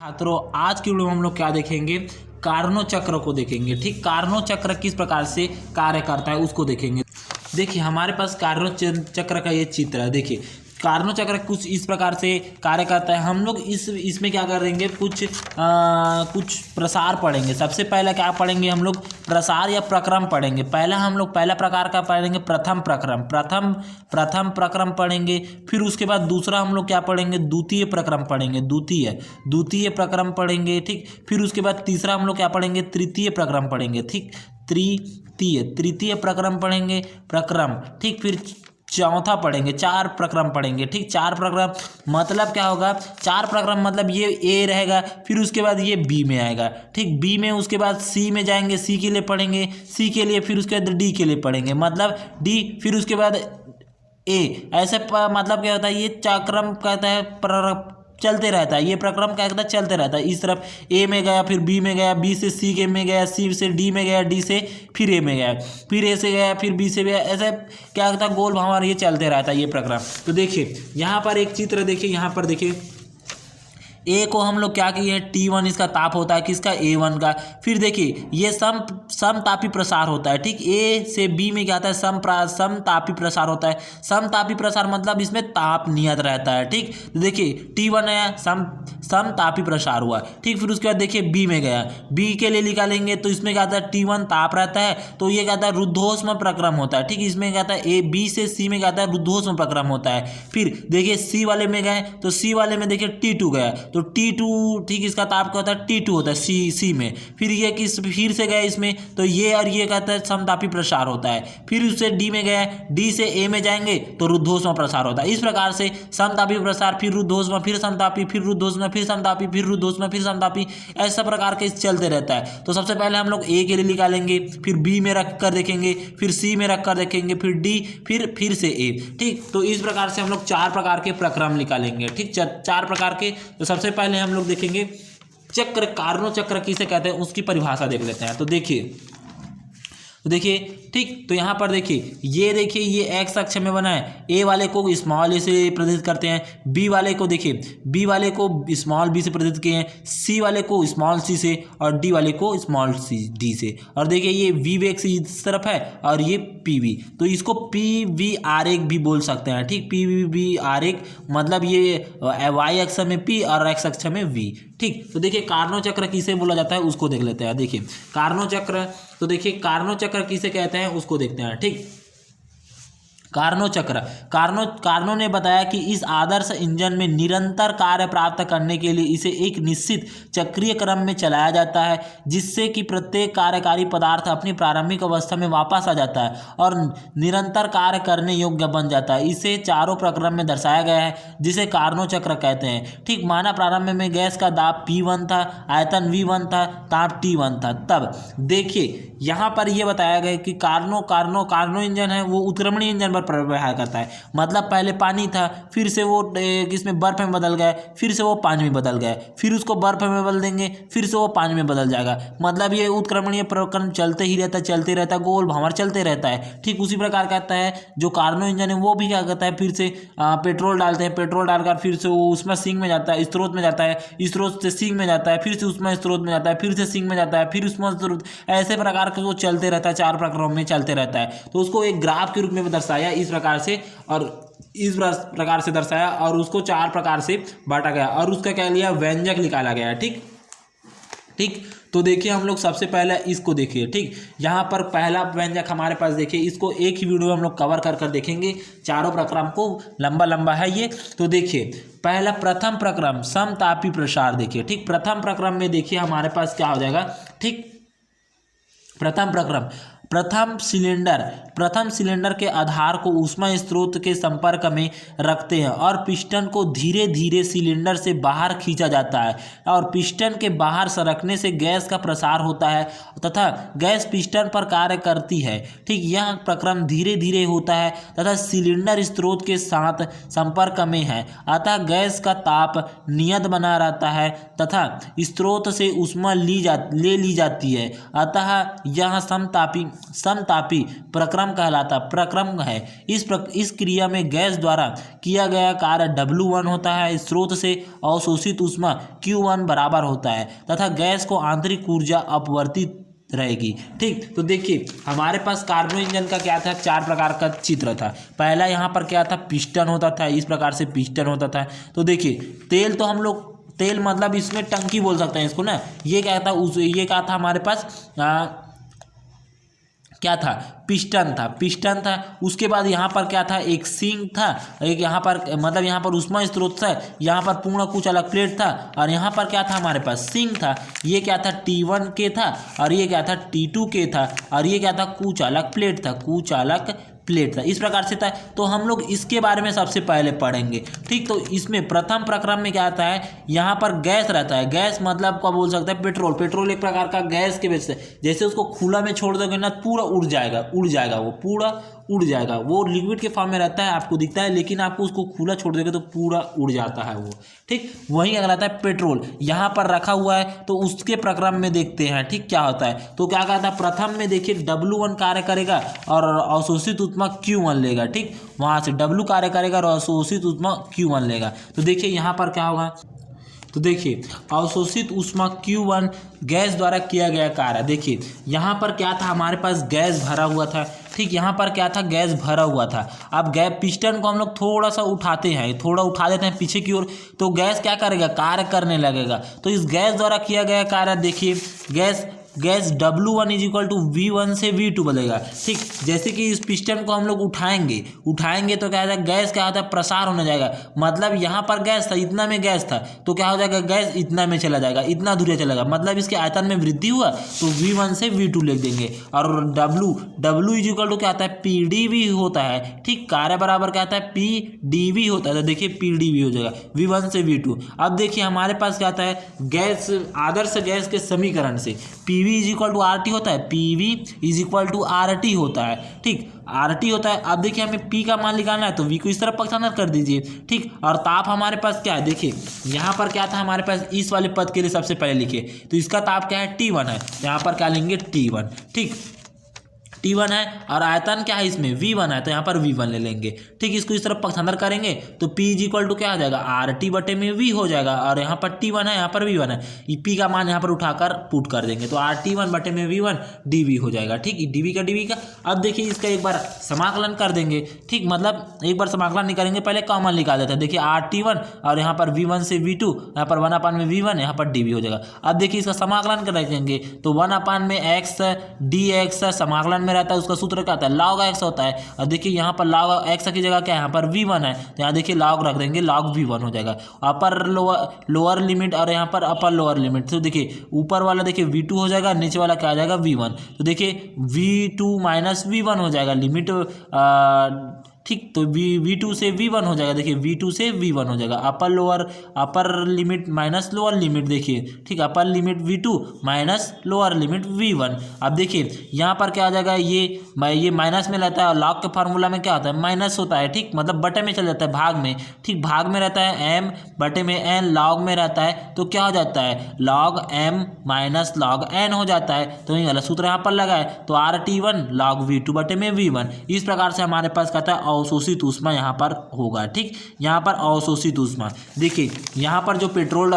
छात्रों, आज की वीडियो में हम लोग क्या देखेंगे? कार्नोट चक्र को देखेंगे। ठीक, कार्नोट चक्र किस प्रकार से कार्य करता है उसको देखेंगे। देखिए, हमारे पास कार्नोट चक्र का ये चित्र है। देखिए, कार्नोट चक्र कुछ इस प्रकार से कार्य करता है। हम लोग इसमें क्या करेंगे, कुछ प्रसार पढ़ेंगे। सबसे पहले क्या पढ़ेंगे हम लोग? प्रसार या प्रक्रम पढ़ेंगे। पहला प्रकार का पढ़ेंगे प्रथम प्रक्रम पढ़ेंगे। फिर उसके बाद दूसरा हम लोग क्या पढ़ेंगे? द्वितीय प्रक्रम पढ़ेंगे। द्वितीय प्रक्रम पढ़ेंगे। ठीक, फिर उसके बाद तीसरा हम लोग क्या पढ़ेंगे? तृतीय प्रक्रम पढ़ेंगे। ठीक, तृतीय प्रक्रम पढ़ेंगे, प्रक्रम। ठीक, फिर चौथा पढ़ेंगे, चार प्रक्रम पढ़ेंगे। ठीक, चार प्रक्रम मतलब क्या होगा? चार प्रक्रम मतलब ये ए रहेगा, फिर उसके बाद ये बी में आएगा। ठीक, बी में उसके बाद सी में जाएंगे, सी के लिए पढ़ेंगे, सी के लिए फिर उसके बाद डी के लिए पढ़ेंगे, मतलब डी, फिर उसके बाद ए। ऐसे मतलब क्या होता है? ये चक्रम कहता है चलते रहता है। ये प्रक्रम क्या कहता है? चलते रहता है। इस तरफ ए में गया, फिर बी में गया, बी से सी के में गया, सी से डी में गया, डी से फिर ए में गया, फिर ए से गया, फिर बी से गया। ऐसे क्या होता है? गोल भावर ये चलते रहता है ये प्रक्रम। तो देखिए यहाँ पर एक चित्र देखिए, यहाँ पर देखिए ए को हम लोग क्या किए हैं? T1 इसका ताप होता है किसका? A1 का। फिर देखिए ये समतापी प्रसार होता है। ठीक, ए से बी में क्या आता है? समतापी प्रसार होता है। समतापी प्रसार मतलब इसमें ताप नियत रहता है। ठीक, तो देखिए T1 आया, समतापी प्रसार हुआ। ठीक, फिर उसके बाद देखिए बी में गया, बी के लिए निकालेंगे तो इसमें क्या आता है? T1 ताप रहता है, तो ये क्या आता है? रुद्धोष्म प्रक्रम होता है। ठीक, इसमें क्या आता है? ए बी से सी में क्या आता है? रुद्धोष्म प्रक्रम होता है। फिर देखिए सी वाले में गए तो सी वाले में देखिए T2 गया, तो T2, ठीक, इसका ताप क्या होता है? T2 होता है सी में। फिर ये फिर से गया इसमें, तो ये और ये कहता है समतापी प्रसार होता है। फिर उससे डी में गया, डी से ए में जाएंगे तो रुद्धोष्म प्रसार होता है। इस प्रकार से समतापी प्रसार, फिर रुद्धोष्म, फिर समतापी, फिर रुद्धोष्म, फिर समतापी, फिर रुद्धोष्म, फिर समतापी, ऐसा प्रकार के चलते रहता है। तो सबसे पहले हम लोग ए के लिए निकालेंगे, फिर बी में रख कर देखेंगे, फिर सी में रख कर देखेंगे, फिर डी, फिर से ए। ठीक, तो इस प्रकार से हम लोग चार प्रकार के प्रक्रम निकालेंगे। ठीक, चार प्रकार के। तो सबसे पहले हम लोग देखेंगे चक्र, कार्नोट चक्र किसे कहते हैं उसकी परिभाषा देख लेते हैं। तो देखिए ठीक, तो यहाँ पर देखिए ये एक्स अक्ष में बना है। ए वाले को स्मॉल ए से प्रदर्शित करते हैं, बी वाले को देखिए बी वाले को स्मॉल बी से प्रदर्शित किए हैं, सी वाले को स्मॉल सी से, और डी वाले को स्मॉल सी डी से। और देखिए ये वी वेग से इस तरफ है और ये पी वी, तो इसको पी वी आरेख भी बोल सकते हैं। ठीक, पी वी आरेख मतलब ये वाई अक्ष में पी और एक्स अक्ष में वी। ठीक, तो देखिए कार्नोट चक्र किसे बोला जाता है उसको देख लेते हैं। देखिए कार्नोट चक्र, तो देखिए कार्नोट चक्र किसे कहते हैं उसको देखते हैं। ठीक, कार्नोट चक्र, कार्नो ने बताया कि इस आदर्श इंजन में निरंतर कार्य प्राप्त करने के लिए इसे एक निश्चित चक्रीय क्रम में चलाया जाता है, जिससे कि प्रत्येक कार्यकारी पदार्थ अपनी प्रारंभिक अवस्था में वापस आ जाता है और निरंतर कार्य करने योग्य बन जाता है। इसे चारों प्रक्रम में दर्शाया गया है, जिसे कार्नोट चक्र कहते हैं। ठीक, माना प्रारंभ में गैस का दाब P1 था, आयतन V1 था, ताप T1 था। तब देखिए यहाँ पर यह बताया गया कि कार्नो इंजन है वो उत्क्रमणीय इंजन पर व्यवहार करता है। मतलब पहले पानी था, फिर से वो किसमें? बर्फ में बदल गया, फिर से वो पानी में बदल गया, फिर उसको बर्फ में बदल देंगे, फिर से वो पानी में बदल जाएगा। मतलब ये उत्क्रमणीय प्रक्रम चलते ही रहता है, गोल भंवर चलते रहता है। ठीक, उसी प्रकार कहता है जो कार्नो इंजन है वो भी क्या करता है? फिर से पेट्रोल डालते हैं, पेट्रोल डालकर फिर से वो उसमें सिंक में जाता है, स्रोत में जाता है, स्रोत से सिंक में जाता है, फिर से उसमें स्रोत में जाता है, फिर से सिंक में जाता है, फिर उसमें स्रोत, ऐसे प्रकार के वो चलते रहता है, चार प्रक्रम में चलते रहता है। तो उसको एक ग्राफ के रूप में दर्शाया इस प्रकार से, और इस प्रकार से दर्शाया और उसको चार प्रकार से बांटा गया और उसका क्या लिया? व्यंजक निकाला गया। ठीक, तो देखिए हम लोग सबसे पहले इसको देखिए। ठीक, यहाँ पर पहला व्यंजक हमारे पास देखिए, इसको एक ही वीडियो में हम लोग कवर कर देखेंगे, चारों प्रक्रम को, लंबा है ये। तो देखिए पहला प्रथम प्रक्रम समतापी प्रसार। देखिए ठीक, प्रथम प्रक्रम में देखिए हमारे पास क्या हो जाएगा? ठीक, प्रथम प्रक्रम, प्रथम सिलेंडर के आधार को ऊष्मा स्रोत के संपर्क में रखते हैं और पिस्टन को धीरे धीरे सिलेंडर से बाहर खींचा जाता है और पिस्टन के बाहर सरकने से गैस का प्रसार होता है तथा गैस पिस्टन पर कार्य करती है। ठीक, यह प्रक्रम धीरे धीरे होता है तथा सिलेंडर स्रोत के साथ संपर्क में है, अतः गैस का ताप नियत बना रहता है तथा स्रोत से ऊष्मा ले ली जाती है, अतः यह समतापी समतापी प्रक्रम कहलाता प्रक्रम है। इस क्रिया में गैस द्वारा किया गया कार्य W1 होता है। स्रोत से अवशोषित ऊष्मा Q1 बराबर होता है तथा गैस को आंतरिक ऊर्जा अपवर्तित रहेगी। ठीक, तो देखिए हमारे पास कार्बन इंजन का क्या था, 4 प्रकार का चित्र था। पहला यहाँ पर क्या था, पिस्टन होता था, इस प्रकार से पिस्टन होता था। तो देखिए तेल तो हम लोग तेल मतलब इसमें टंकी बोल सकते हैं इसको ना। ये क्या था ये क्या था हमारे पास क्या था, पिस्टन था। उसके बाद यहाँ पर क्या था, एक सिंक था, एक यहाँ पर मतलब यहाँ पर ऊष्मा स्रोत था, यहाँ पर पूर्ण कुचालक प्लेट था और यहाँ पर क्या था हमारे पास सिंक था। ये क्या था T1 के था और ये क्या था T2 के था और ये क्या था कुचालक प्लेट था। इस प्रकार से था। तो हम लोग इसके बारे में सबसे पहले पढ़ेंगे। ठीक, तो इसमें प्रथम प्रक्रम में क्या आता है, यहाँ पर गैस रहता है। गैस मतलब क्या बोल सकते हैं, पेट्रोल एक प्रकार का गैस के वजह से जैसे उसको खुला में छोड़ दोगे ना पूरा उड़ जाएगा वो लिक्विड के फॉर्म में रहता है, आपको दिखता है, लेकिन आपको उसको खुला छोड़ दोगे तो पूरा उड़ जाता है वो। ठीक, वही अगर आता है पेट्रोल यहाँ पर रखा हुआ है तो उसके प्रक्रम में देखते हैं। ठीक, क्या होता है, तो क्या कहता है, प्रथम में देखिए W1 कार्य करेगा और अवशोषित ऊष्मा Q1 लेगा। ठीक, वहां से W कार्य करेगा और अवशोषित ऊष्मा Q1 लेगा। तो देखिए यहाँ पर क्या होगा, तो देखिए अवशोषित ऊष्मा Q1 गैस द्वारा किया गया कार्य। देखिए यहाँ पर क्या था, हमारे पास गैस भरा हुआ था। ठीक, यहाँ पर क्या था, गैस भरा हुआ था। अब गैस पिस्टन को हम लोग थोड़ा सा उठाते हैं, थोड़ा उठा देते हैं पीछे की ओर, तो गैस क्या करेगा, कार्य करने लगेगा। तो इस गैस द्वारा किया गया कार्य देखिए, गैस W1 = V1 से V2 बदलेगा। ठीक, जैसे कि इस पिस्टन को हम लोग उठाएंगे तो क्या होता है, गैस क्या होता है, प्रसार होने जाएगा। मतलब यहाँ पर गैस था, इतना में गैस था, तो क्या हो जाएगा, गैस इतना में चला जाएगा, इतना दूर चला जाएगा, मतलब इसके आयतन में वृद्धि हुआ तो V1 से V2 लिख देंगे। और W = क्या होता है, PdV होता है। ठीक, कार्य बराबर क्या होता है, PdV होता है। तो देखिए PdV हो जाएगा V1 से V2। अब देखिए हमारे पास क्या आता है, गैस आदर्श गैस के समीकरण से PV = RT होता है, PV = RT होता है। ठीक, RT होता है। अब देखिए हमें P का मान निकालना है तो V को इस तरफ पक्षांतर कर दीजिए। ठीक, और ताप हमारे पास क्या है, देखिए यहाँ पर क्या था हमारे पास, इस वाले पद के लिए सबसे पहले लिखे तो इसका ताप क्या है, T1 है। यहाँ पर क्या लेंगे, T1। ठीक, T1 है और आयतन क्या है इसमें, V1 है, तो यहाँ पर V1 ले लेंगे। ठीक, इसको इस तरफ पक्षांतर करेंगे तो P = क्या हो जाएगा, RT बटे में V हो जाएगा और यहाँ पर T1 है, यहाँ पर V1 है। P का मान यहाँ पर उठाकर पुट कर देंगे तो RT1 बटे में V1 dV हो जाएगा। ठीक, dV का अब देखिए इसका एक बार समाकलन कर देंगे। ठीक, मतलब एक बार समाकलन नहीं करेंगे, पहले कॉमन निकाल देते हैं। देखिए RT1 और यहाँ पर V1 से V2, यहाँ पर 1/, में V1, यहाँ पर dV हो जाएगा। अब देखिए इसका समाकलन कर देंगे तो 1/, में x dx समाकलन में रहता है, उसका सूत्र क्या होता है, log x होता है। और देखिए यहाँ पर log x की जगह क्या है, यहाँ पर V1 है तो यहाँ देखिए log रख देंगे, log V1 हो जाएगा। अपर लोअर लिमिट और यहाँ पर अपर लोअर लिमिट, तो देखिए ऊपर वाला देखिए V2 हो जाएगा, नीचे वाला क्या आ जाएगा, V1। तो देखिए V2 - V1 हो जाएगा लिमिट। ठीक, तो V2 से V1 हो जाएगा। देखिए V2 से V1 हो जाएगा, अपर लिमिट माइनस लोअर लिमिट। देखिए ठीक, upper limit V2 minus lower limit V1। अब देखिए यहाँ पर क्या आ जाएगा, ये माइनस में रहता है और लॉग के फार्मूला में क्या होता है, माइनस होता है। ठीक, मतलब बटे में चल जाता है, भाग में। ठीक, भाग में रहता है M बटे में N, लॉग में रहता है तो क्या हो जाता है, log M minus log N हो जाता है। तो ये वाला सूत्र यहाँ पर लगा है तो RT1 log V2 बटे में V1। इस प्रकार से हमारे पास कहता है अवशोषित ऊष्मा यहाँ पर होगा। ठीक, यहाँ पर अवशोषित ऊष्मा देखिए, यहाँ पर जो पेट्रोल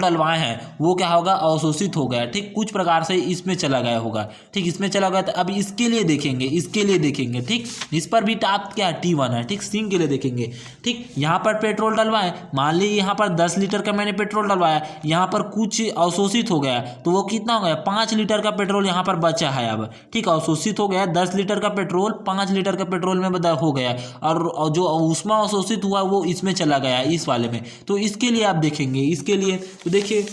डलवाए हैं वो क्या होगा, अवशोषित हो गया। ठीक, कुछ प्रकार से इसमें चला गया होगा। ठीक, इसमें चला गया तो अब इसके लिए देखेंगे। ठीक, इस पर भी ताप क्या है, T1 है। ठीक, सिंक के लिए देखेंगे। ठीक, यहाँ पर पेट्रोल डलवाए, मान लीजिए यहाँ पर 10 लीटर का मैंने पेट्रोल डलवाया, यहाँ पर कुछ अवशोषित हो गया तो वो कितना हो गया, 5 लीटर का पेट्रोल यहाँ पर बचा है। अब ठीक, अवशोषित हो गया 10 लीटर का पेट्रोल 5 लीटर का पेट्रोल में हो गया और जो ऊष्मा अवशोषित हुआ वो इसमें चला गया इस वाले में। तो इसके लिए आप देखेंगे, इसके लिए तो देखिए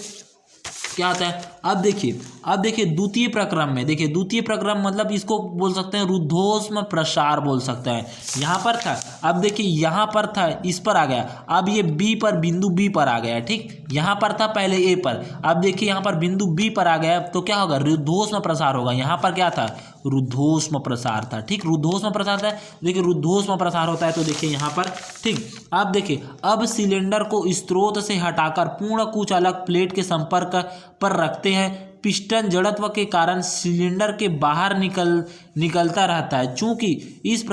क्या आता है। अब देखिए द्वितीय प्रक्रम मतलब इसको बोल सकते हैं रुद्धोष्म प्रसार बोल सकते हैं। यहाँ पर था, अब देखिए यहाँ पर था, इस पर आ गया, अब ये बिंदु B पर आ गया। ठीक, यहाँ पर था पहले A पर, अब देखिए यहाँ पर बिंदु B पर आ गया तो क्या होगा, रुद्धोष्म प्रसार होगा। यहाँ पर क्या था, रुद्धोष्म प्रसार था। ठीक, रुद्धोष्म प्रसार था। देखिए रुद्धोष्म प्रसार होता है तो देखिए यहाँ पर। ठीक, अब देखिए, अब सिलेंडर को स्रोत से हटाकर पूर्ण कुचालक प्लेट के संपर्क पर रखते हैं पिस्टन जड़त्व के कारण सिलेंडर के बाहर निकलता रहता है। चूंकि इस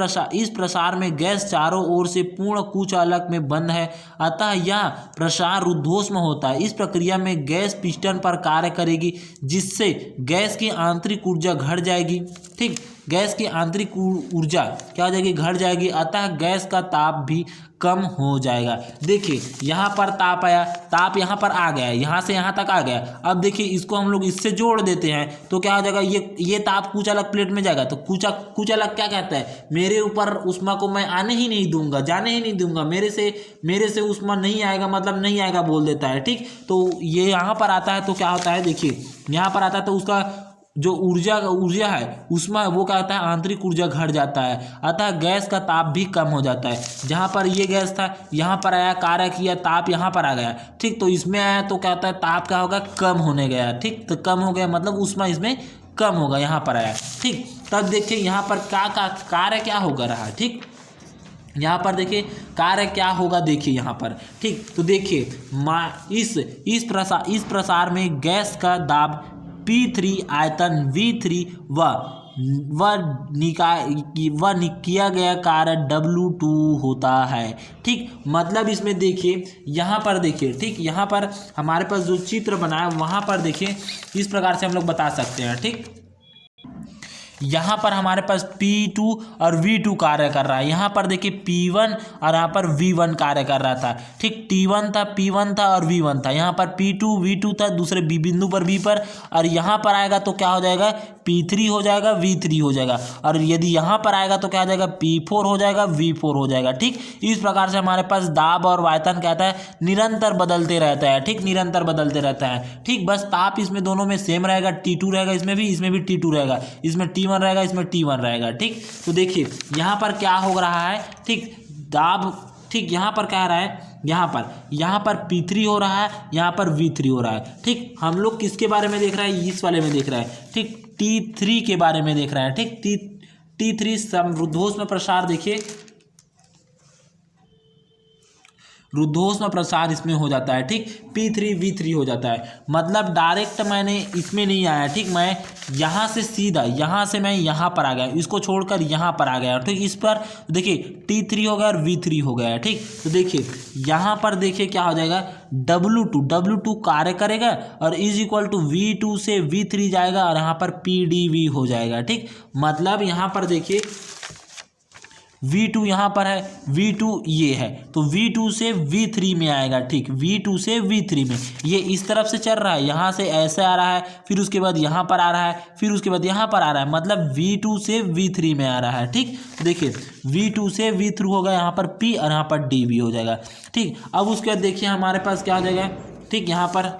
प्रसार में गैस चारों ओर से पूर्ण कुचालक में बंद है, अतः यह प्रसार रुद्धोष्म होता है। इस प्रक्रिया में गैस पिस्टन पर कार्य करेगी, जिससे गैस की आंतरिक ऊर्जा घट जाएगी। ठीक, गैस की आंतरिक ऊर्जा क्या हो जाएगी, घट जाएगी, अतः गैस का ताप भी कम हो जाएगा। देखिए यहाँ पर ताप आया, ताप यहाँ पर आ गया, यहाँ से यहाँ तक आ गया। अब देखिए इसको हम लोग इससे जोड़ देते हैं तो क्या हो जाएगा, ये ताप कुचालक प्लेट में जाएगा। तो कुचालक क्या कहता है, मेरे ऊपर ऊष्मा को मैं आने ही नहीं दूंगा, जाने ही नहीं दूंगा, मेरे से ऊष्मा नहीं आएगा, मतलब नहीं आएगा बोल देता है। ठीक, तो ये यहाँ पर आता है तो क्या होता है, देखिए यहाँ पर आता है तो उसका जो ऊर्जा है उसमें वो क्या होता है, आंतरिक ऊर्जा घट जाता है, अतः गैस का ताप भी कम हो जाता है। जहाँ पर ये गैस था यहाँ पर आया, कार्य किया, ताप यहाँ पर आ गया। ठीक, तो इसमें आया तो क्या होता है, ताप क्या होगा, कम होने गया। ठीक, तो कम हो गया मतलब ऊष्मा इसमें कम होगा, यहाँ पर आया। ठीक, तब देखिए यहाँ पर कार्य क्या होगा रहा। ठीक, यहाँ पर देखिए कार्य क्या होगा, देखिए यहाँ पर। ठीक, तो देखिए इस प्रसार में गैस का दाब P3 आयतन V3 व किया गया कार्य W2 होता है। ठीक, मतलब इसमें देखिए यहाँ पर देखिए, ठीक यहाँ पर हमारे पास जो चित्र बना है वहाँ पर देखिए इस प्रकार से हम लोग बता सकते हैं। ठीक, यहाँ पर हमारे पास P2 और V2 कार्य कर रहा है, यहाँ पर देखिए P1 और यहाँ पर V1 कार्य कर रहा था। ठीक, T1 था, P1 था और V1 था, यहाँ पर P2 V2 था दूसरे B बिंदु पर V पर, और यहाँ पर आएगा तो क्या हो जाएगा, P3 हो जाएगा, V3 हो जाएगा, और यदि यहाँ पर आएगा तो क्या हो जाएगा, P4 हो जाएगा, V4 हो जाएगा। ठीक, इस प्रकार से हमारे पास दाब और आयतन कहता है निरंतर बदलते रहता है। ठीक, निरंतर बदलते रहता है। ठीक, बस ताप इसमें दोनों में सेम रहेगा, T2 रहेगा, इसमें भी T2 रहेगा, इसमें T1 रहेगा, इसमें T1 रहेगा। ठीक, तो देखिए यहाँ पर क्या हो रहा है, ठीक दाब, ठीक यहाँ पर क्या रहा है, यहाँ पर P3 हो रहा है, यहाँ पर V3 हो रहा है। ठीक, हम लोग किसके बारे में देख रहे हैं, इस वाले में देख रहे हैं। ठीक, T3 के बारे में देख रहे हैं। ठीक, T3 समरुद्धोष्म प्रसार, देखिए रुद्धोष्म प्रसार इसमें हो जाता है। ठीक, P3 V3 हो जाता है, मतलब डायरेक्ट मैंने इसमें नहीं आया। ठीक, मैं यहाँ से सीधा यहाँ से मैं यहाँ पर आ गया, इसको छोड़कर यहाँ पर आ गया। ठीक, इस पर देखिए T3 हो गया और V3 हो गया। ठीक, तो देखिए यहाँ पर देखिए क्या हो जाएगा, W2 कार्य करेगा और इज इक्वल टू V2 से V3 जाएगा और यहाँ पर PdV हो जाएगा। ठीक, मतलब यहाँ पर देखिए V2 यहाँ पर है, V2 ये है, तो V2 से V3 में आएगा। ठीक, V2 से V3 में, ये इस तरफ से चल रहा है, यहाँ से ऐसे आ रहा है, फिर उसके बाद यहाँ पर आ रहा है, फिर उसके बाद यहाँ पर आ रहा है, मतलब V2 से V3 में आ रहा है। ठीक, देखिए V2 से V3 होगा, यहाँ पर P और यहाँ पर DV हो जाएगा। ठीक, अब उसके बाद देखिए हमारे पास क्या हो जाएगा, ठीक यहाँ पर,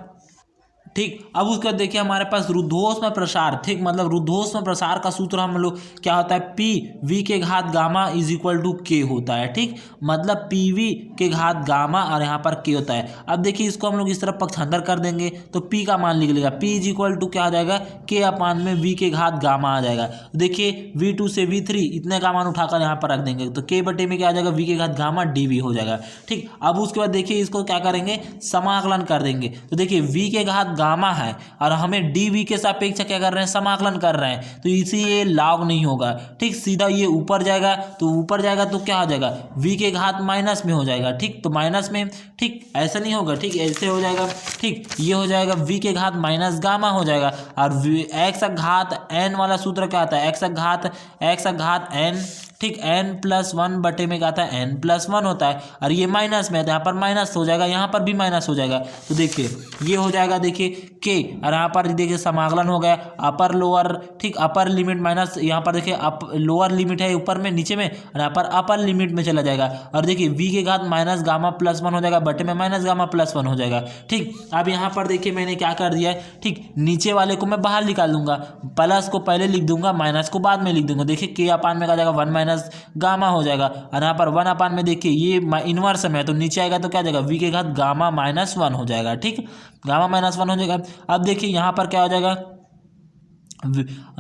ठीक, अब उसके बाद देखिए हमारे पास रुद्धोष्म प्रसार। ठीक, मतलब रुद्धोष्म प्रसार का सूत्र हम लोग क्या होता है, PV के घात gamma is equal to K होता है। ठीक, मतलब PV के घात गामा और यहाँ पर K होता है। अब देखिए इसको हम लोग इस तरफ पक्षांतर कर देंगे तो P का मान लिख लेगा, P इज इक्वल टू क्या आ जाएगा, K अपान में V के घात गामा आ जाएगा। देखिए V2 से V3 इतने का मान उठाकर यहाँ पर रख देंगे तो K बटे में क्या आ जाएगा, V के घात गामा DV हो जाएगा। ठीक, अब उसके बाद देखिए इसको क्या करेंगे, समाकलन कर देंगे। तो देखिए V के घात गामा है और हमें DV के सापेक्ष क्या कर रहे हैं, समाकलन कर रहे हैं, तो इसीलिए लॉग नहीं होगा। ठीक, सीधा ये ऊपर जाएगा, तो ऊपर जाएगा तो क्या हो जाएगा, V के घात माइनस में हो जाएगा। ठीक, तो माइनस में, ठीक ऐसा नहीं होगा, ठीक ऐसे हो जाएगा। ठीक, ये हो जाएगा V के घात माइनस गामा हो जाएगा, और x घात n वाला सूत्र क्या आता है, x घात n, ठीक n+1 बटे में क्या आता है, n+1 होता है, और ये माइनस में है तो यहाँ पर माइनस हो जाएगा, यहाँ पर भी माइनस हो जाएगा। तो देखिए ये हो जाएगा, देखिए K, और यहाँ पर देखिए समाकलन हो गया अपर लोअर। ठीक, अपर लिमिट माइनस, यहाँ पर देखिए लोअर लिमिट है ऊपर में नीचे में, और यहाँ पर अपर लिमिट में चला जाएगा, और देखिए V के घात माइनस गामा +1 हो जाएगा, बटे में माइनस गामा +1 हो जाएगा। ठीक, अब यहाँ पर देखिए मैंने क्या कर दिया है, ठीक नीचे वाले को मैं बाहर निकाल दूंगा, प्लस को पहले लिख दूंगा, माइनस को बाद में लिख दूंगा। देखिए K अपान में क्या जाएगा, 1 माइनस गामा हो जाएगा, और यहाँ पर 1 अपान में देखिए ये इनवर्स में है तो नीचे आएगा तो क्या जाएगा, V के घात गामा -1 हो जाएगा। ठीक, गामा -1 हो जाएगा। अब देखिए यहाँ पर क्या हो जाएगा,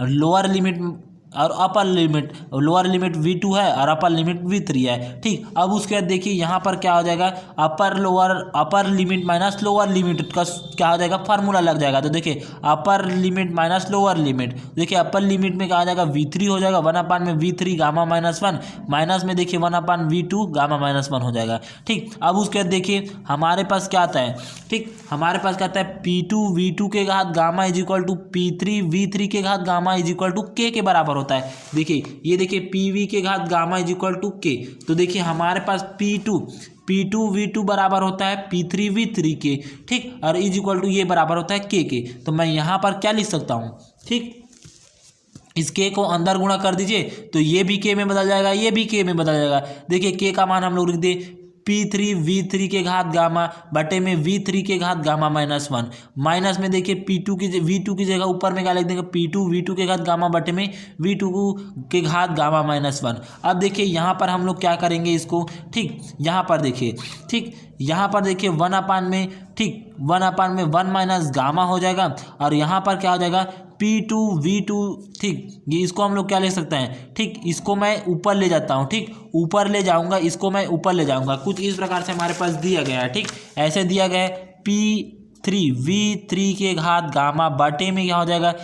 लोअर लिमिट और upper limit lower limit V2 है और अपर लिमिट V3 है। ठीक, अब उसके बाद देखिए यहाँ पर क्या हो जाएगा, अपर लिमिट माइनस लोअर लिमिट का क्या हो जाएगा, फार्मूला लग जाएगा। तो देखिए अपर लिमिट माइनस लोअर लिमिट, देखिए अपर लिमिट में क्या आ जाएगा, V3 हो जाएगा 1/V3 गामा -1, माइनस में देखिए 1/V2 गामा -1 हो जाएगा। ठीक, अब उसके बाद देखिए हमारे पास क्या आता है, ठीक हमारे पास क्या आता है, P2 V2 के घात gamma is equal to P3 V3 के घात gamma is equal to K के बराबर होता है। देखिए ये देखिए PV के घात gamma is equal to K, तो देखिए हमारे पास P2 V2 बराबर होता है P3 V3 के, ठीक, और इज इक्वल टू ये बराबर होता है K के। तो मैं यहाँ पर क्या लिख सकता हूँ, ठीक, इस K को अंदर गुणा कर दीजिए तो ये भी K में बदल जाएगा, ये भी K में बदल जाएगा। देखिए K का मान हम लोग लिख दे P3 V3 के घात गामा बटे में V3 के घात गामा -1, माइनस में देखिए V2 की जगह ऊपर में क्या लिख देंगे, P2 V2 के घात गामा बटे में V2 के घात गामा -1। अब देखिए यहाँ पर हम लोग क्या करेंगे इसको, ठीक, यहाँ पर देखिए, ठीक, यहाँ पर देखिए 1/में, ठीक 1/में 1 माइनस गामा हो जाएगा और यहाँ पर क्या हो जाएगा P2 V2, ठीक, ये इसको हम लोग क्या ले सकते हैं, ठीक, इसको मैं ऊपर ले जाता हूँ, ठीक, ऊपर ले जाऊँगा, इसको मैं ऊपर ले जाऊँगा, कुछ इस प्रकार से हमारे पास दिया गया है। ठीक, ऐसे दिया गया है P3 V3 के घात गामा बटे में क्या हो जाएगा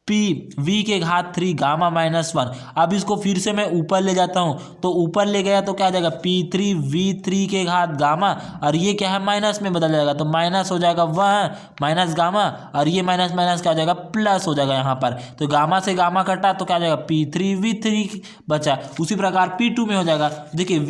V के घात 3 गामा -1। अब इसको फिर से मैं ऊपर ले जाता हूँ, तो ऊपर ले गया तो क्या आ जाएगा P3 V3 के घात गामा, और ये क्या है माइनस में बदल जाएगा, तो माइनस हो जाएगा 1 माइनस गामा, और ये माइनस माइनस क्या हो जाएगा प्लस हो जाएगा यहाँ पर। तो गामा से गामा कटा तो क्या हो जाएगा P3 V3 बचा। उसी प्रकार P2 में हो जाएगा, देखिए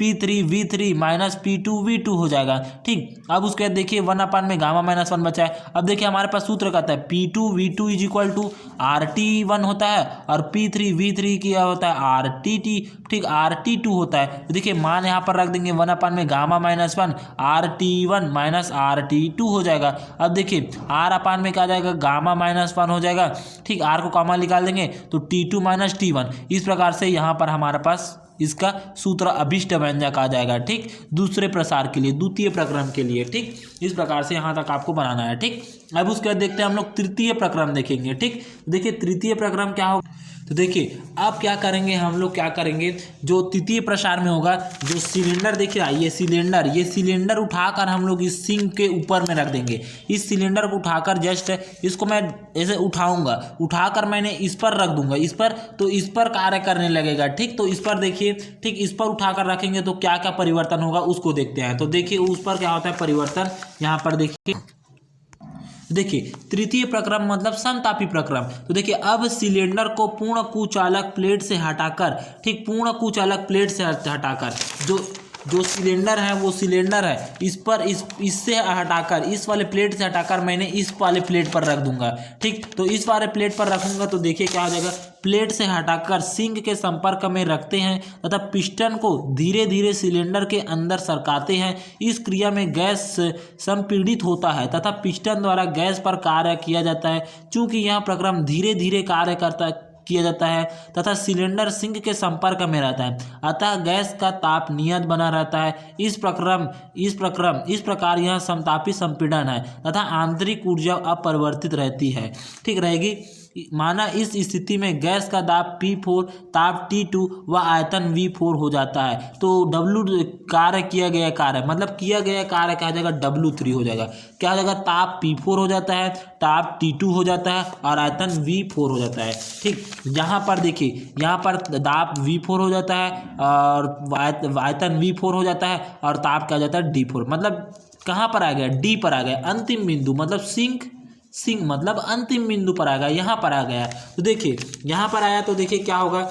P3 V3 minus P2 V2 हो जाएगा। ठीक, अब उसके बाद देखिए 1/में में गामा -1 बचा है। अब देखिए हमारे पास सूत्र कहता है P2 V2 is equal to RT1 होता है और P3 V3 क्या होता है RTT, ठीक, RT2 होता है। तो देखिए मान यहाँ पर रख देंगे 1/में में गामा -1 RT1 माइनस RT2 हो जाएगा। अब देखिए R/, में क्या जाएगा गामा -1 हो जाएगा, ठीक, R को कॉमन निकाल देंगे तो T2 माइनस T1। इस प्रकार से यहाँ पर हमारे पास इसका सूत्र अभिष्ट व्यंजक आ जाएगा। ठीक, दूसरे प्रसार के लिए, द्वितीय प्रक्रम के लिए। ठीक, इस प्रकार से यहाँ तक आपको बनाना है। ठीक, अब उसके बाद देखते हैं हम लोग तृतीय प्रक्रम देखेंगे। ठीक, देखिए तृतीय प्रक्रम क्या होगा, तो देखिए अब क्या करेंगे हम लोग, क्या करेंगे जो तृतीय प्रसार में होगा, जो सिलेंडर देखिए ये सिलेंडर उठाकर हम लोग इस सिंक के ऊपर में रख देंगे। इस सिलेंडर को उठाकर जस्ट इसको मैं ऐसे उठाकर मैंने इस पर रख दूंगा, इस पर, तो इस पर कार्य करने लगेगा। ठीक, तो इस पर देखिए, ठीक, इस पर उठाकर रखेंगे तो क्या क्या परिवर्तन होगा उसको देखते हैं। तो देखिए उस पर क्या होता है परिवर्तन, यहाँ पर देखिए तृतीय प्रक्रम मतलब समतापी प्रक्रम। तो देखिए अब सिलेंडर को पूर्ण कुचालक प्लेट से हटाकर, ठीक, पूर्ण कुचालक प्लेट से हटाकर जो सिलेंडर है वो सिलेंडर है, इस पर इससे हटाकर, इस वाले प्लेट से हटाकर मैंने इस वाले प्लेट पर रख दूंगा। ठीक, तो इस वाले प्लेट पर रखूंगा तो देखिए क्या हो जाएगा, प्लेट से हटाकर सिंक के संपर्क में रखते हैं तथा पिस्टन को धीरे धीरे सिलेंडर के अंदर सरकाते हैं। इस क्रिया में गैस संपीड़ित होता है तथा पिस्टन द्वारा गैस पर कार्य किया जाता है। चूंकि यह प्रक्रम धीरे धीरे कार्य किया जाता है तथा सिलेंडर सिंक के संपर्क में रहता है, अतः गैस का ताप नियत बना रहता है। इस प्रकार यह समतापी संपीड़न है तथा आंतरिक ऊर्जा अपरिवर्तित रहती है, ठीक रहेगी। माना इस स्थिति में गैस का दाब P4, ताप T2 व आयतन V4 हो जाता है। तो W कार्य किया गया कार्य मतलब किया गया कार्य क्या हो जाएगा W3 हो जाएगा। क्या हो जाएगा, ताप P4 हो जाता है, ताप T2 हो जाता है और आयतन V4 हो जाता है। ठीक, यहाँ पर देखिए, यहाँ पर दाब V4 हो जाता है और आयतन V4 हो जाता है और ताप क्या हो जाता है D4। मतलब कहाँ पर आ गया, D पर आ गया, अंतिम बिंदु मतलब सिंक मतलब अंतिम बिंदु पर आ गया, यहाँ पर आ गया। तो देखिए यहाँ पर आया तो देखिए क्या होगा,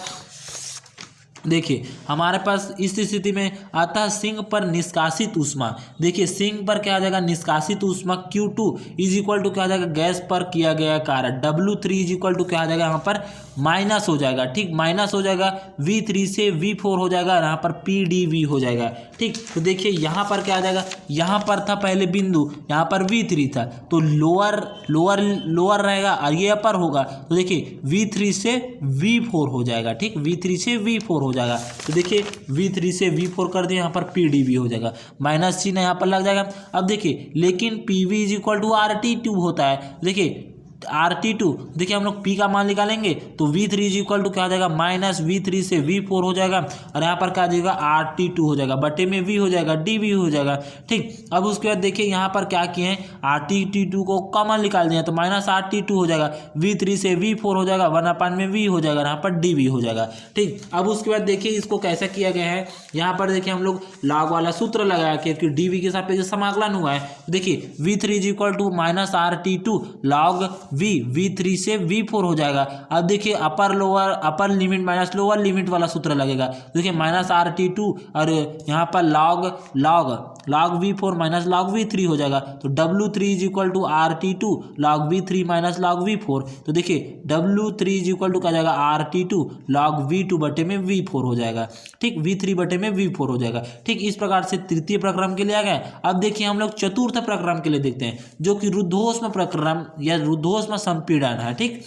देखिए हमारे पास इस स्थिति में अतः सिंक पर निष्कासित ऊष्मा, देखिए सिंक पर क्या आ जाएगा निष्कासित ऊष्मा Q2 इज इक्वल टू क्या आ जाएगा गैस पर किया गया कार्य W3 इज इक्वल टू क्या आ जाएगा यहाँ पर माइनस हो जाएगा। ठीक, माइनस हो जाएगा V3 से V4 हो जाएगा, यहाँ पर PdV हो जाएगा। ठीक, तो देखिए यहाँ पर क्या आ जाएगा, यहाँ पर था पहले बिंदु, यहाँ पर V3 था तो लोअर रहेगा और ये अपर होगा। तो देखिए V3 से V4 हो जाएगा। ठीक, V3 से V4 हो जाएगा। तो देखिए V3 से V4 कर दिए, यहाँ पर PdV हो जाएगा, माइनस चिन्ह यहाँ पर लग जाएगा। अब देखिए लेकिन PV is equal to RT2 होता है। देखिए RT2, देखिए हम लोग P का मान निकालेंगे तो V3 इज इक्वल टू क्या हो जाएगा माइनस V3 से V4 हो जाएगा, और यहाँ पर क्या आ जाएगा RT2 हो जाएगा, बटे में V हो जाएगा, DV हो जाएगा। ठीक, अब उसके बाद देखिए यहाँ पर क्या किए हैं, RT2 को कॉमन निकाल दिए तो माइनस RT2 हो जाएगा, V3 से V4 हो जाएगा, 1 में V हो जाएगा, यहाँ पर DV हो जाएगा। ठीक, अब उसके बाद देखिए इसको कैसे किया गया है, यहाँ पर देखिए हम लोग लॉग वाला सूत्र लगाया कि DV के सापेक्ष समाकलन हुआ है। देखिए V3 is equal to minus RT2 log V3 से V4 हो जाएगा। अब देखिए upper lower, upper limit minus lower limit वाला सूत्र लगेगा। देखिए माइनस RT2 और यहाँ पर log V4 minus log V3 हो जाएगा, तो W3 is equal to RT2 log V3 minus log V4। तो देखिए W3 इज इक्वल टू क्या जाएगा RT2 लॉग V2 बटे में V4 हो जाएगा। ठीक, V3 बटे में V4 हो जाएगा। ठीक, इस प्रकार से तृतीय प्रक्रम के लिए आ गए। अब देखिए हम लोग चतुर्थ प्रक्रम के लिए देखते हैं, जो कि रुद्धोष्म प्रक्रम या रुद्धोष्म संपीड़न है। ठीक,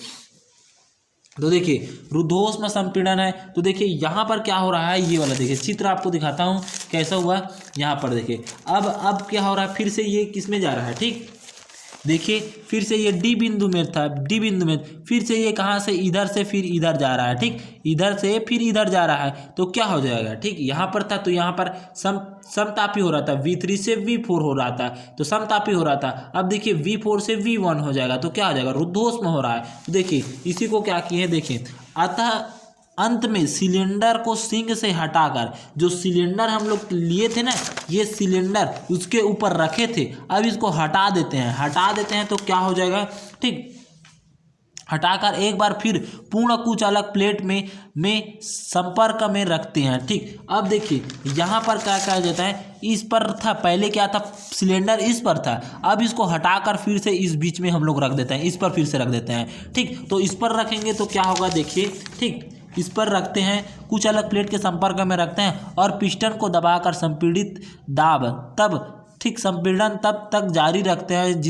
तो देखिए रुद्धोष्म संपीड़न है, तो देखिए यहाँ पर क्या हो रहा है, ये वाला देखिए चित्र आपको दिखाता हूँ कैसा हुआ। यहाँ पर देखिए अब क्या हो रहा है, फिर से ये किस में जा रहा है। ठीक, देखिए फिर से ये डी बिंदु में था, डी बिंदु में फिर से ये कहाँ से, इधर से फिर इधर जा रहा है। ठीक, इधर से फिर इधर जा रहा है, तो क्या हो जाएगा। ठीक, यहाँ पर था तो यहाँ पर समतापी हो रहा था, V3 से V4 हो रहा था तो समतापी हो रहा था। अब देखिए V4 से V1 हो जाएगा तो क्या हो जाएगा, रुद्धोष्म हो रहा है। तो देखिए इसी को क्या किए, देखिए अतः अंत में सिलेंडर को सिंक से हटाकर, जो सिलेंडर हम लोग लिए थे ना, ये सिलेंडर उसके ऊपर रखे थे, अब इसको हटा देते हैं तो क्या हो जाएगा। ठीक, हटाकर एक बार फिर पूर्ण कुचालक प्लेट में संपर्क में रखते हैं। ठीक, अब देखिए यहाँ पर क्या कहा जाता है, इस पर था पहले क्या था, सिलेंडर इस पर था, अब इसको हटाकर फिर से इस बीच में हम लोग रख देते हैं, इस पर फिर से रख देते हैं। ठीक, तो इस पर रखेंगे तो क्या होगा, देखिए ठीक इस पर रखते हैं, कुचालक प्लेट के संपर्क में रखते हैं और पिस्टन को दबाकर संपीड़ित दाब तब ठीक संपीड़न तब तक जारी रखते हैं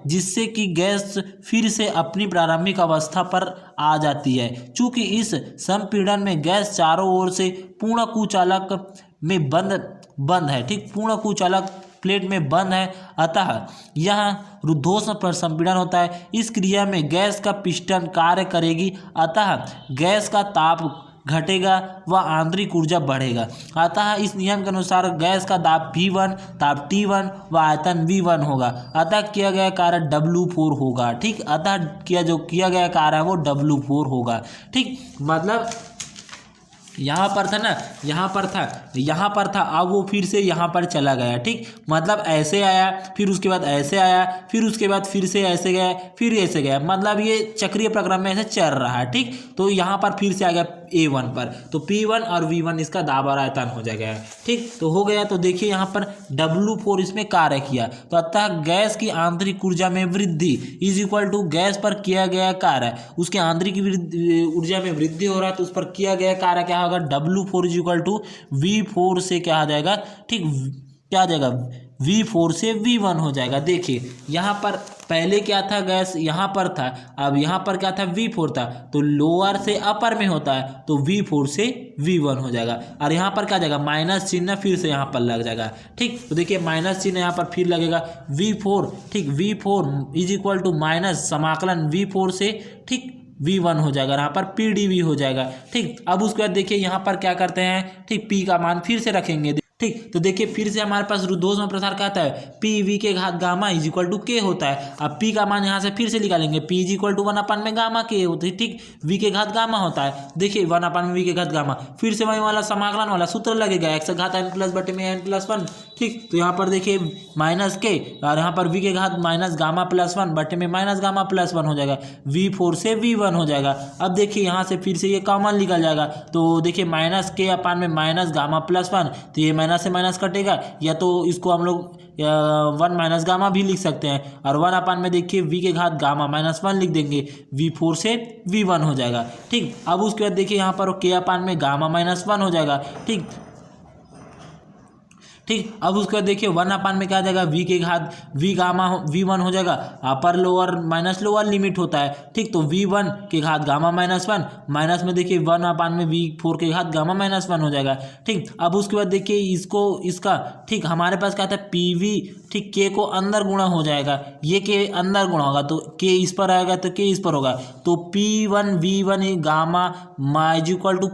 जिससे कि गैस फिर से अपनी प्रारंभिक अवस्था पर आ जाती है। चूँकि इस संपीड़न में गैस चारों ओर से पूर्ण कुचालक में बंद है। ठीक, पूर्ण कुचालक प्लेट में बंद है, अतः यह रुद्धोष्म पर संपीड़न होता है। इस क्रिया में गैस का पिस्टन कार्य करेगी, अतः गैस का ताप घटेगा व आंतरिक ऊर्जा बढ़ेगा। अतः इस नियम के अनुसार गैस का दाब V1, ताप T1 व आयतन V1 होगा। अतः किया गया कार्य W4 होगा। ठीक, अतः जो किया गया कार्य है वो W4 होगा। ठीक, मतलब यहाँ पर था ना, यहाँ पर था, अब वो फिर से यहाँ पर चला गया। ठीक, मतलब ऐसे आया, फिर उसके बाद ऐसे आया, फिर उसके बाद फिर से ऐसे गया, फिर ऐसे गया, मतलब ये चक्रीय प्रक्रम में ऐसे चल रहा है। ठीक, तो यहाँ पर फिर से आ गया A1 पर, तो P1 और V1 इसका दाब और आयतन हो जाएगा। ठीक, तो हो गया। तो देखिए यहाँ पर W4 इसमें कार्य किया, तो अतः गैस की आंतरिक ऊर्जा में वृद्धि इज इक्वल टू गैस पर किया गया कार्य, उसके आंतरिक ऊर्जा में वृद्धि हो रहा है तो उस पर किया गया कार्य क्या होगा, W4 is equal to V4 से क्या आ जाएगा। ठीक, क्या आ जाएगा, V4 से V1 हो जाएगा। देखिए यहाँ पर पहले क्या था, गैस यहाँ पर था, अब यहाँ पर क्या था, V4 था, तो लोअर से अपर में होता है तो V4 से V1 हो जाएगा। और यहाँ पर क्या आ जाएगा, माइनस चिन्ह फिर से यहाँ पर लग जाएगा। ठीक, तो देखिए माइनस चिन्ह यहाँ पर फिर लगेगा V4। ठीक, V4 is equal to minus समाकलन V4 से ठीक V1 हो जाएगा, यहाँ पर PdV हो जाएगा। ठीक, अब उसके बाद देखिए यहाँ पर क्या करते हैं, ठीक P का मान फिर से रखेंगे। ठीक, तो देखिए फिर से हमारे पास रुद्धोष्म प्रसार क्या आता है, PV के घात gamma is equal to K होता है। अब P का मान यहाँ से फिर से निकालेंगे, P इज इक्वल टू 1 में गामा K होती है। ठीक, V के घात गामा होता है, देखिए 1 में V के घात गामा, फिर से वही वाला समाकलन वाला सूत्र लगेगा, x घात n प्लस बटे में n+1। ठीक, तो यहाँ पर देखिए माइनस K और यहाँ पर V के घात माइनस गामा +1 बटे में माइनस गामा +1 हो जाएगा, V4 से V1 हो जाएगा। अब देखिए यहाँ से फिर से ये कॉमन निकल जाएगा, तो देखिए माइनस K अपान में माइनस गामा +1, तो ये माइनस से माइनस कटेगा, या तो इसको हम लोग 1 माइनस गामा भी लिख सकते हैं, और 1 अपान में देखिए V के घात गामा -1 लिख देंगे, V4 से V1 हो जाएगा। ठीक, अब उसके बाद देखिए यहाँ पर K अपान में गामा -1 हो जाएगा। ठीक, ठीक। अब उसके बाद देखिए 1 में क्या आ जाएगा, वी के घात वी गामा V1 हो जाएगा, upper lower minus lower limit होता है। ठीक, तो V1 के घात गामा -1 माइनस में देखिए 1 में V4 के घात गामा -1 हो जाएगा। ठीक, अब उसके बाद देखिए इसको इसका ठीक हमारे पास क्या था PV, ठीक के को अंदर गुणा हो जाएगा, ये के अंदर गुणा होगा तो के इस पर आएगा तो के इस पर होगा, तो P1 V1 gamma is equal to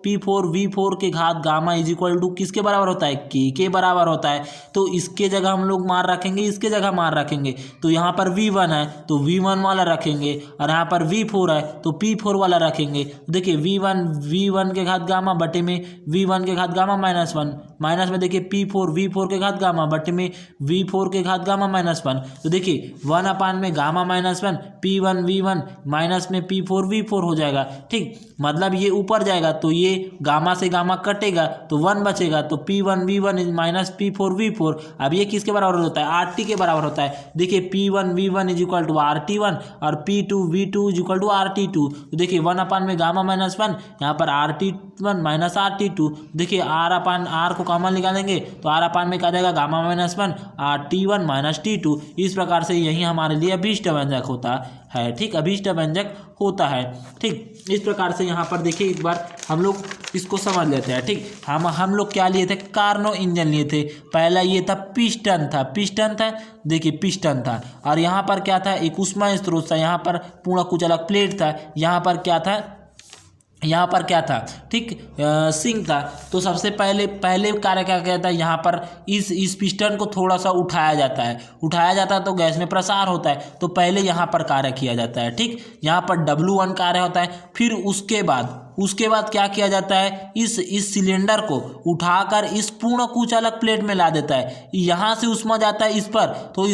P4 V4 के घात गामा इज इक्वल टू किसके बराबर होता है, के बराबर होता है। तो इसके जगह हम लोग मार रखेंगे, इसके जगह मार रखेंगे, तो यहाँ पर V1 है तो V1 वाला रखेंगे, और यहाँ पर V4 है तो P4 वाला रखेंगे। देखिए V1 के घात गामा बटे में V1 के घात गामा -1 माइनस में देखिए V4 के घात गामा बटे में V4 के घात गामा -1, तो देखिए 1 में गामा -1 P1 V1 माइनस में P4 V4 हो जाएगा। ठीक, मतलब ये ऊपर जाएगा तो ये गामा से गामा कटेगा तो 1 बचेगा, तो P1 V1 minus P4 V4। अब ये किसके बराबर होता है, RT के बराबर होता है। देखिए P1 V1 is equal to RT1 और P2 V2 is equal to RT2। तो देखिए 1 में गामा -1 यहाँ पर RT1 माइनस RT2, देखिए R को कॉमन निकालेंगे तो R में क्या जाएगा गामा -1 T1 माइनस T2। इस प्रकार से यही हमारे लिए अभीष्ट व्यंजक होता है। ठीक, अभीष्ट व्यंजक होता है। ठीक, इस प्रकार से यहाँ पर देखिए एक बार हम लोग इसको समझ लेते हैं। ठीक, हम लोग क्या लिए थे, कार्नो इंजन लिए थे। पहला ये था पिस्टन था, देखिए पिस्टन था, और यहाँ पर क्या था, एक ऊष्मा स्रोत था, यहाँ पर पूरा कुछ अलग प्लेट था, यहाँ पर क्या था, ठीक सिंक था। तो सबसे पहले कार्य क्या कहता है, यहाँ पर इस पिस्टन को थोड़ा सा उठाया जाता है तो गैस में प्रसार होता है, तो पहले यहाँ पर कार्य किया जाता है। ठीक, यहाँ पर W1 कार्य होता है, फिर उसके बाद क्या किया जाता है, इस सिलेंडर को उठाकर इस पूर्ण कुछ अलग प्लेट में ला देता है, यहाँ से ऊष्मा जाता है इस पर, तो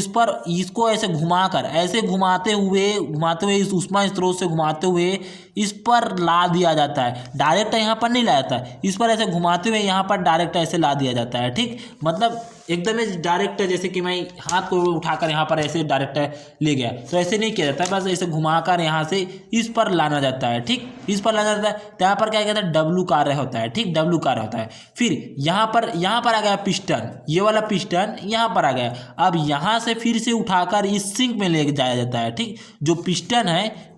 इसको ऐसे घुमाते हुए इस ऊष्मा स्रोत से घुमाते हुए इस पर ला दिया जाता है। डायरेक्ट यहाँ पर नहीं लाया जाता है, इस पर ऐसे घुमाते हुए यहाँ पर डायरेक्ट ऐसे ला दिया जाता है। ठीक, मतलब एकदम डायरेक्ट है, जैसे कि मैं हाथ को उठाकर यहाँ पर ऐसे डायरेक्ट ले गया, तो ऐसे नहीं किया जाता है, बस ऐसे घुमाकर यहाँ से इस पर लाना जाता है। ठीक, इस पर लाना जाता है, तो यहाँ पर क्या कहता है, W कार्य होता है। ठीक, W कार्य होता है। फिर यहाँ पर आ गया पिस्टन, ये वाला पिस्टन यहाँ पर आ गया। अब यहाँ से फिर से उठाकर इस सिंक में ले जाया जाता है। ठीक, जो पिस्टन है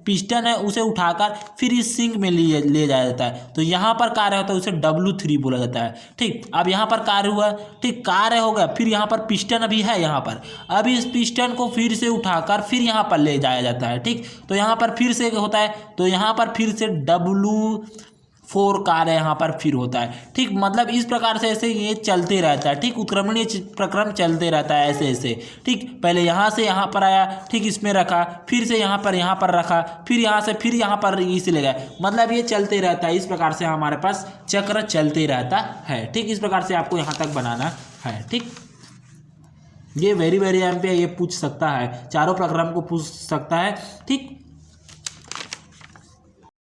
उसे उठाकर फिर इस सिंक में ले जाया जाता है, तो यहाँ पर कार्य होता है, उसे W3 बोला जाता है। ठीक, अब यहाँ पर कार्य हुआ, ठीक कार्य हो गया, फिर यहाँ पर पिस्टन अभी है यहाँ पर, अब इस पिस्टन को फिर से उठाकर फिर यहाँ पर ले जाया जाता है। ठीक, तो यहाँ पर फिर से होता है, तो यहाँ पर फिर से W4 कार्य यहाँ पर फिर होता है। ठीक, मतलब इस प्रकार से ऐसे ये चलते रहता है। ठीक, उत्क्रमणीय प्रक्रम चलते रहता है ऐसे। ठीक, पहले यहाँ से यहाँ पर आया, ठीक इसमें रखा, फिर से यहाँ पर रखा, फिर यहाँ से फिर यहाँ पर इसे ले गया, मतलब ये चलते रहता है। इस प्रकार से हमारे पास चक्र चलते रहता है। ठीक, इस प्रकार से आपको यहाँ तक बनाना है। ठीक, ये वेरी एम पे ये पूछ सकता है, चारों प्रक्रम को पूछ सकता है। ठीक,